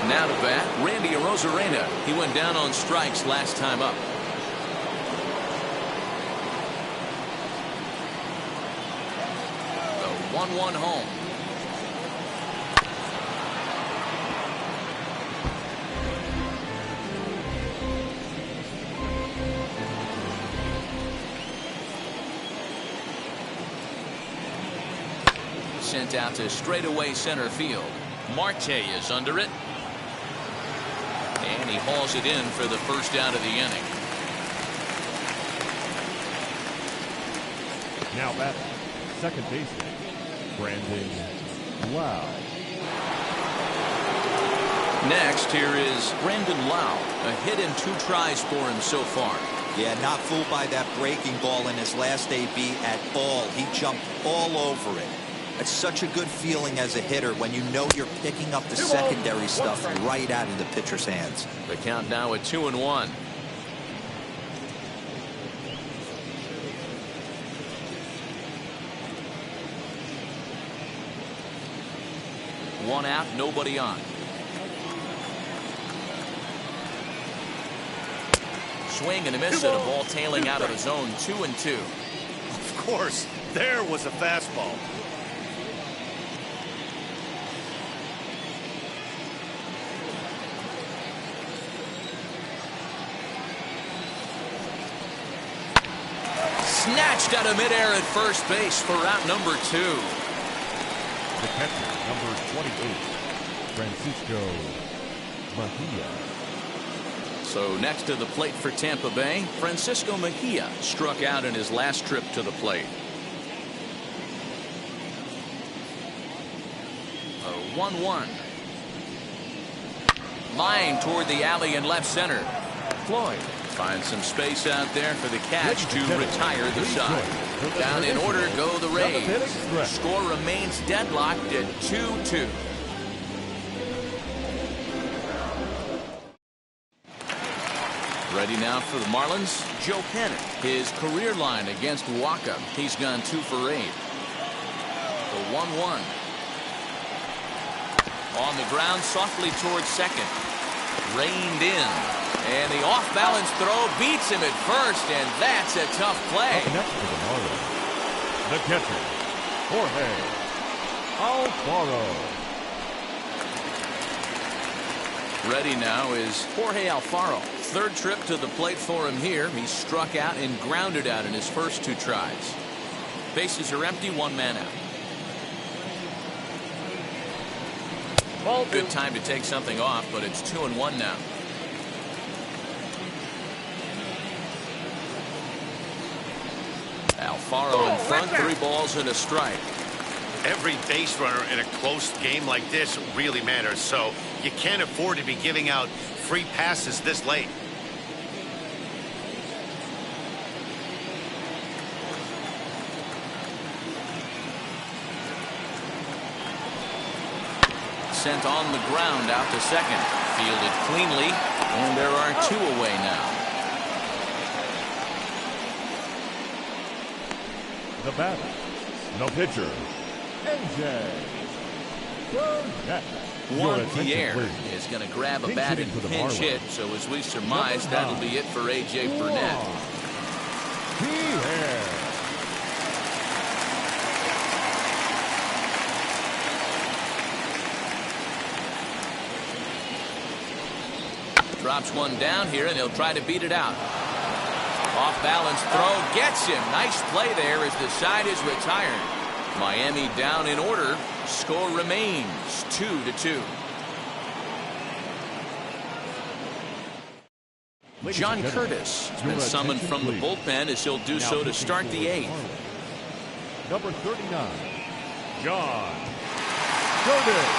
Speaker 1: Now to bat, Randy Arozarena. He went down on strikes last time up. The 1-1 home. Sent out to straightaway center field. Marte is under it. And he hauls it in for the first out of the inning.
Speaker 4: Now batting, second baseman, Brandon Lau.
Speaker 1: Next, here is Brandon Lau. A hit in 2 tries for him so far.
Speaker 5: Yeah, not fooled by that breaking ball in his last AB at all. He jumped all over it. It's such a good feeling as a hitter when you know you're picking up the secondary stuff right out of the pitcher's hands.
Speaker 1: The count now at 2-1. One out, nobody on. Swing and a miss at a ball tailing out of the zone. 2-2.
Speaker 2: Of course, there was a fastball.
Speaker 1: Snatched out of midair at first base for out number 2.
Speaker 4: The catcher, number 28, Francisco Mejia.
Speaker 1: So next to the plate for Tampa Bay, Francisco Mejia struck out in his last trip to the plate. A 1-1. Line toward the alley in left center. Floyd finds some space out there for the catch to retire the side. Down in order go the Rays. Score remains deadlocked at 2-2. Ready now for the Marlins, Joe Pennant. His career line against Waka. He's gone 2 for 8. The 1-1. On the ground, softly towards second. Reined in. And the off-balance throw beats him at first, and that's a tough play.
Speaker 4: Up next for the Marlins, the catcher, Jorge Alfaro.
Speaker 1: Ready now is Jorge Alfaro. 3rd trip to the plate for him here. He struck out and grounded out in his first 2 tries. Bases are empty, 1 man out. Good time to take something off, but it's 2-1 now. Alfaro in front, 3 balls and a strike.
Speaker 2: Every base runner in a close game like this really matters, so you can't afford to be giving out free passes this late.
Speaker 1: Sent on the ground out to second. Fielded cleanly, and there are 2 away now.
Speaker 4: The batter, the pitcher, AJ Burnett.
Speaker 1: Juan Pierre is going to grab a bat and pinch hit, so as we surmise, that'll be it for AJ Burnett.
Speaker 4: Pierre.
Speaker 1: Drops one down here, and he'll try to beat it out. Off balance throw gets him. Nice play there as the side is retired. Miami down in order. Score remains 2-2. John Curtis has been summoned from the bullpen as he'll do so to start the 8th.
Speaker 4: Number 39, John Curtis.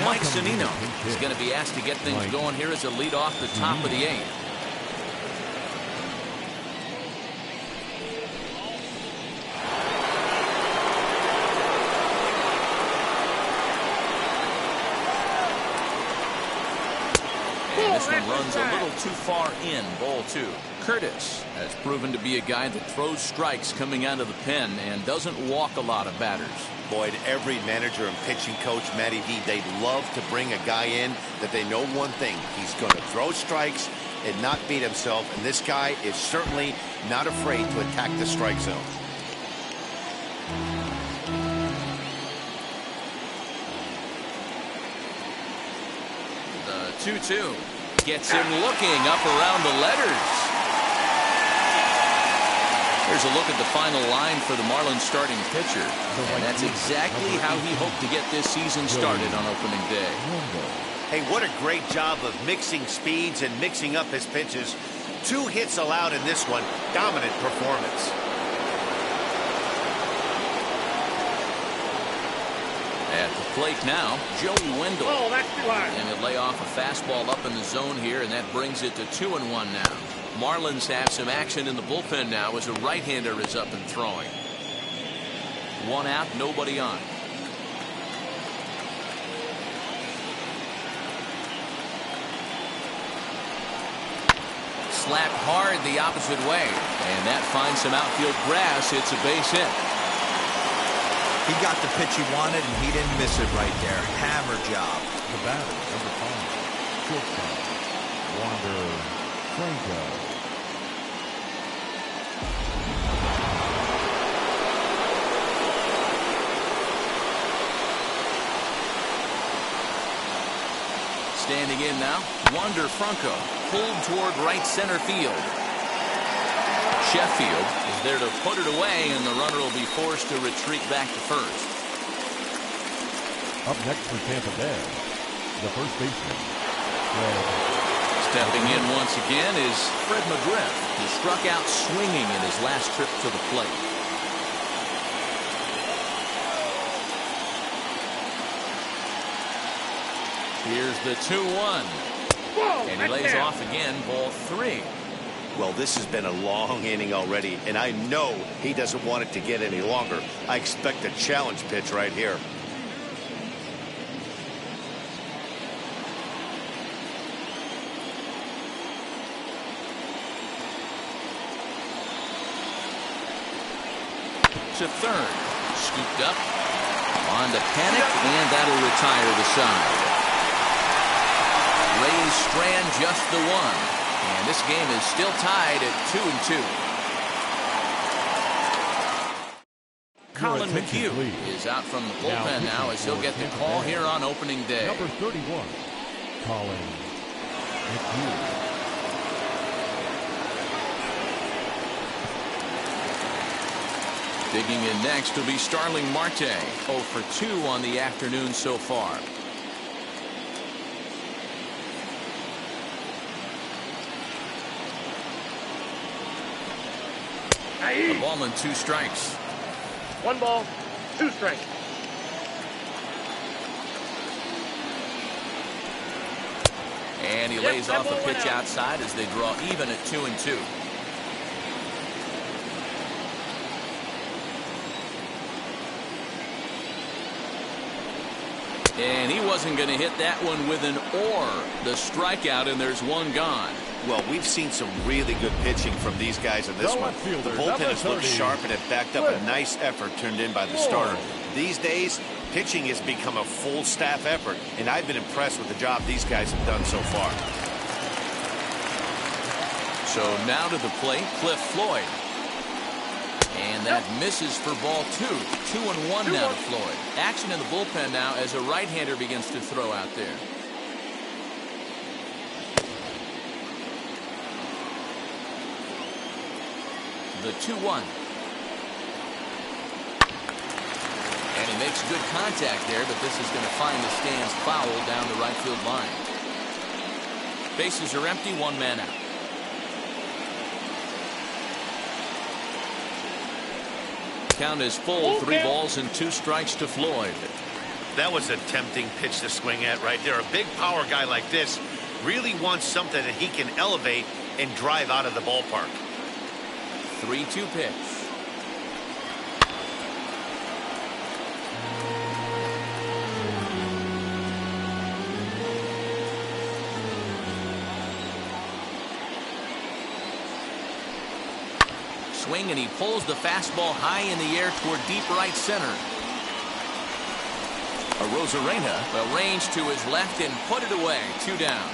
Speaker 1: Mike Zunino is going to be asked to get things going here as a lead off the top of the 8th. And this one runs a little too far in, ball 2. Curtis has proven to be a guy that throws strikes coming out of the pen and doesn't walk a lot of batters.
Speaker 2: Boyd, every manager and pitching coach, Matty D, they love to bring a guy in that they know one thing. He's going to throw strikes and not beat himself. And this guy is certainly not afraid to attack the strike zone.
Speaker 1: The 2-2 gets him looking up around the letters. Here's a look at the final line for the Marlins starting pitcher. And that's exactly how he hoped to get this season started on opening day.
Speaker 2: Hey, what a great job of mixing speeds and mixing up his pitches. 2 hits allowed in this one. Dominant performance.
Speaker 1: At the plate now, Joey Wendell.
Speaker 3: Oh, that's too high.
Speaker 1: And he'll lay off a fastball up in the zone here, and that brings it to 2-1 now. Marlins have some action in the bullpen now as a right-hander is up and throwing. 1 out, nobody on. Slapped hard the opposite way, and that finds some outfield grass. It's a base hit.
Speaker 5: He got the pitch he wanted, and he didn't miss it right there. Hammer job.
Speaker 4: The batter, number 5, shortstop, Wander Franco.
Speaker 1: Standing in now, Wander Franco pulled toward right center field. Sheffield is there to put it away, and the runner will be forced to retreat back to first.
Speaker 4: Up next for Tampa Bay, the first baseman, Fred.
Speaker 1: Stepping in once again is Fred McGriff, who struck out swinging in his last trip to the plate. Here's the 2-1. And he lays off again, ball 3.
Speaker 2: Well, this has been a long inning already, and I know he doesn't want it to get any longer. I expect a challenge pitch right here.
Speaker 1: To third. Scooped up. On to Panic, and that'll retire the side. Rays strand just the 1. And this game is still tied at 2-2. Colin McHugh is out from the bullpen now as he'll get the call here on opening day.
Speaker 4: Number 31, Colin McHugh.
Speaker 1: Digging in next will be Starling Marte, 0 for 2 on the afternoon so far. A ball and 2 strikes.
Speaker 3: 1 ball, 2 strikes.
Speaker 1: And he lays off a pitch outside as they draw even at 2-2. And he wasn't going to hit that one with an or. The strikeout, and there's 1 gone.
Speaker 2: Well, we've seen some really good pitching from these guys in this one. The bullpen has looked sharp and have backed up a nice effort turned in by the starter. These days, pitching has become a full staff effort, and I've been impressed with the job these guys have done so far.
Speaker 1: So now to the plate, Cliff Floyd. And that misses for ball 2. 2-1 now to Floyd. Action in the bullpen now as a right-hander begins to throw out there. The 2-1. And he makes good contact there, but this is going to find the stands foul down the right field line. Bases are empty, 1 man out. Count is full, 3 balls and 2 strikes to Floyd.
Speaker 2: That was a tempting pitch to swing at right there. A big power guy like this really wants something that he can elevate and drive out of the ballpark.
Speaker 1: 3-2 pitch. swing, and he pulls the fastball high in the air toward deep right center. Arozarena arranged to his left and put it away. 2 down.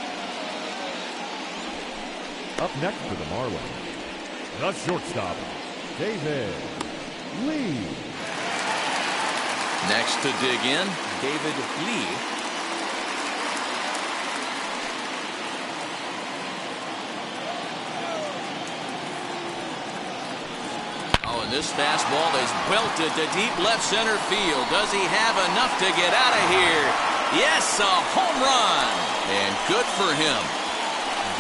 Speaker 4: Up next for the Marlins, the shortstop, David Lee.
Speaker 1: Next to dig in, David Lee. Oh, and this fastball is belted to deep left center field. Does he have enough to get out of here? Yes, a home run. And good for him.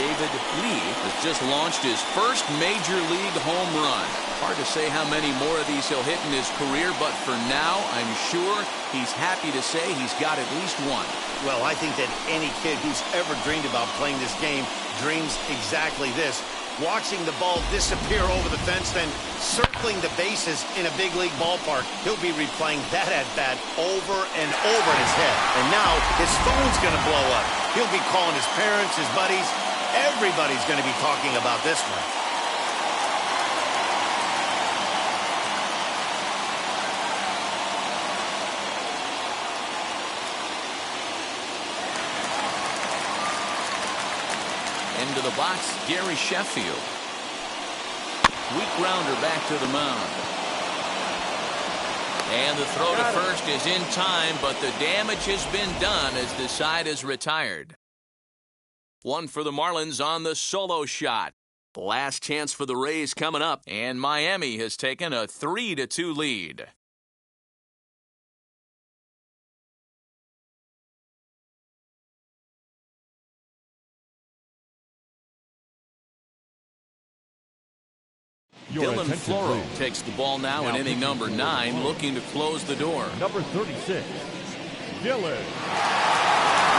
Speaker 1: David Lee has just launched his first major league home run. Hard to say how many more of these he'll hit in his career, but for now, I'm sure he's happy to say he's got at least one.
Speaker 2: Well, I think that any kid who's ever dreamed about playing this game dreams exactly this. Watching the ball disappear over the fence, then circling the bases in a big league ballpark. He'll be replaying that at-bat over and over in his head. And now his phone's going to blow up. He'll be calling his parents, his buddies. Everybody's going to be talking about this one.
Speaker 1: Into the box, Gary Sheffield. Weak grounder back to the mound. And the throw to first is in time, but the damage has been done as the side is retired. One for the Marlins on the solo shot. Last chance for the Rays coming up, and Miami has taken a 3-2 lead. Dylan Floro takes the ball now in inning number 9, looking to close the door.
Speaker 4: Number 36, Dylan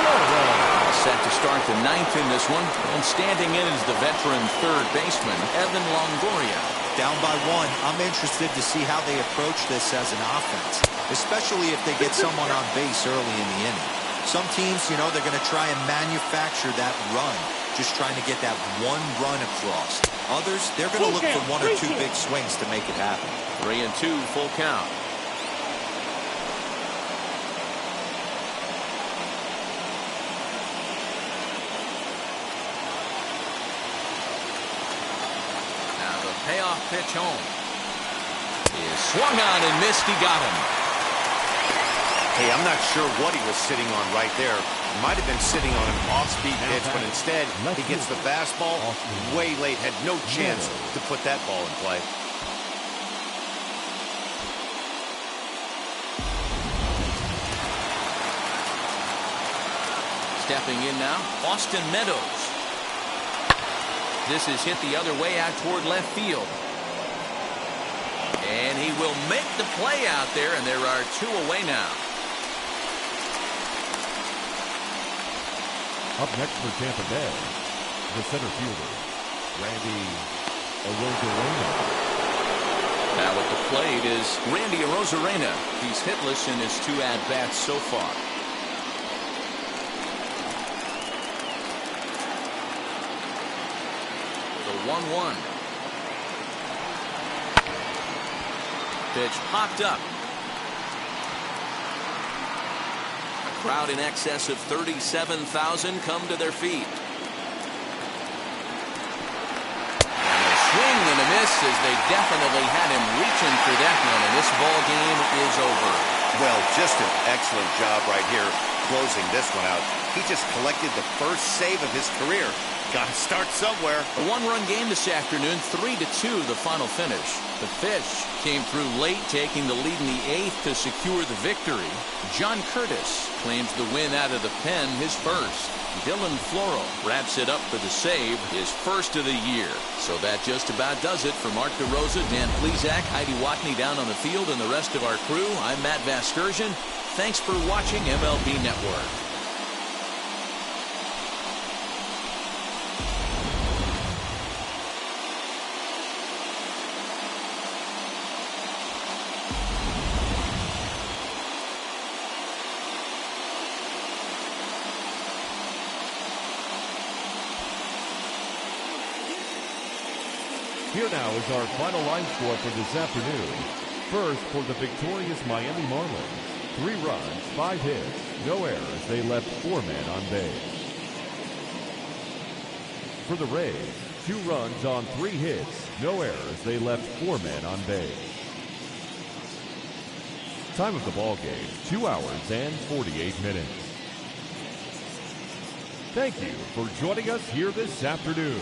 Speaker 4: Floro.
Speaker 1: Set to start the 9th in this one, and standing in is the veteran third baseman, Evan Longoria.
Speaker 5: Down by 1. I'm interested to see how they approach this as an offense, especially if they get someone on base early in the inning. Some teams, you know, they're going to try and manufacture that run, just trying to get that one run across. Others, they're going to look for 1 or 2 big swings to make it happen.
Speaker 1: 3-2, full count. Now the payoff pitch home is swung on and missed. He got him.
Speaker 2: Hey, I'm not sure what he was sitting on right there. Might have been sitting on an off-speed pitch, but instead he gets the fastball way late. Had no chance to put that ball in play.
Speaker 1: Stepping in now, Austin Meadows. This is hit the other way out toward left field. And he will make the play out there, and there are 2 away now.
Speaker 4: Up next for Tampa Bay, the center fielder, Randy Arozarena.
Speaker 1: Now at the plate is Randy Arozarena. He's hitless in his 2 at-bats so far. The 1-1. Pitch popped up. Crowd in excess of 37,000 come to their feet. And a swing and a miss as they definitely had him reaching for that one, and this ball game is over.
Speaker 2: Well, just an excellent job right here closing this one out. He just collected the first save of his career. Got to start somewhere.
Speaker 1: A 1-run game this afternoon, 3-2 the final finish. The pitch came through late, taking the lead in the 8th to secure the victory. John Curtis claims the win out of the pen, his first. Dylan Floro wraps it up for the save, his first of the year. So that just about does it. For Mark DeRosa, Dan Plesac, Heidi Watney down on the field, and the rest of our crew, I'm Matt Vasgersian. Thanks for watching MLB Network.
Speaker 4: Here now is our final line score for this afternoon. First, for the victorious Miami Marlins, 3 runs, 5 hits, no errors. They left 4 men on base. For the Rays, 2 runs on 3 hits, no errors. They left 4 men on base. Time of the ball game, 2 hours and 48 minutes. Thank you for joining us here this afternoon.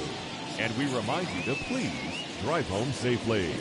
Speaker 4: And we remind you to please drive home safely.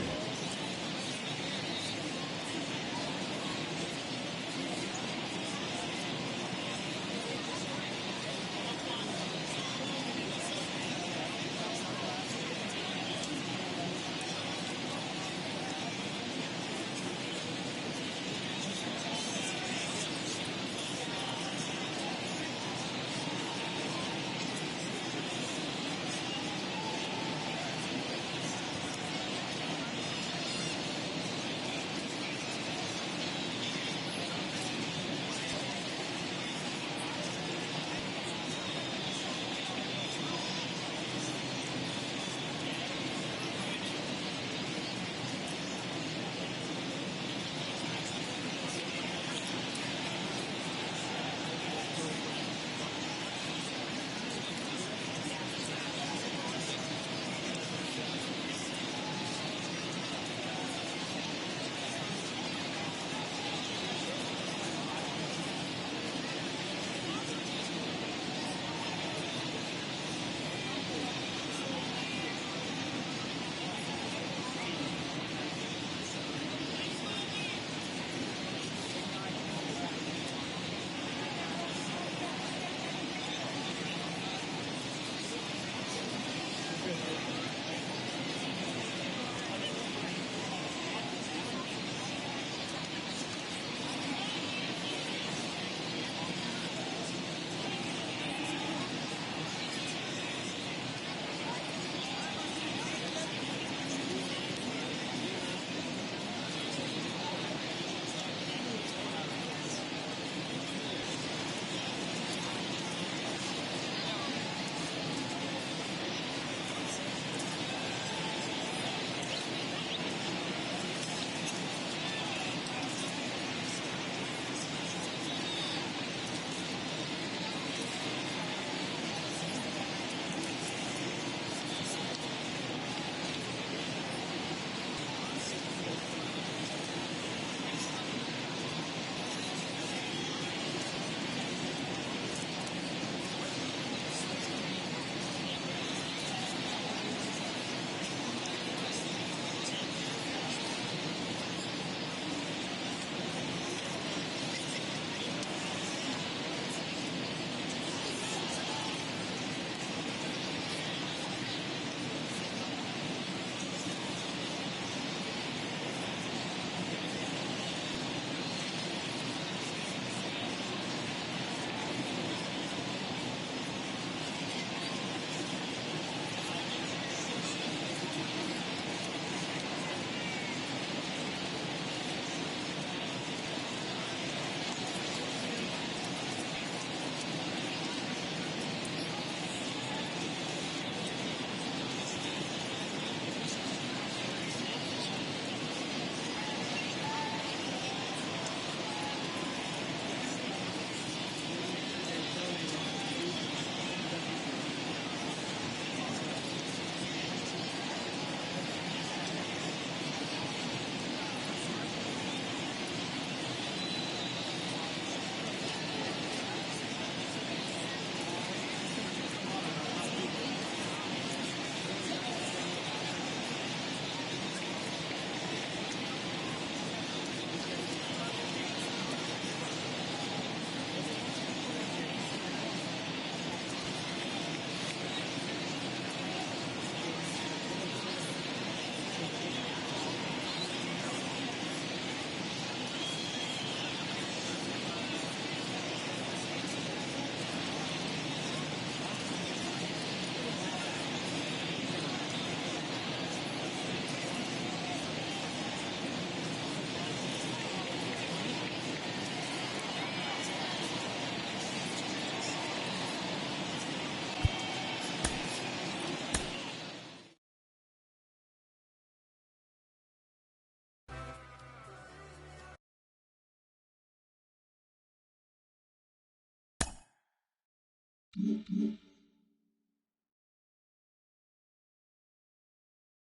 Speaker 8: you.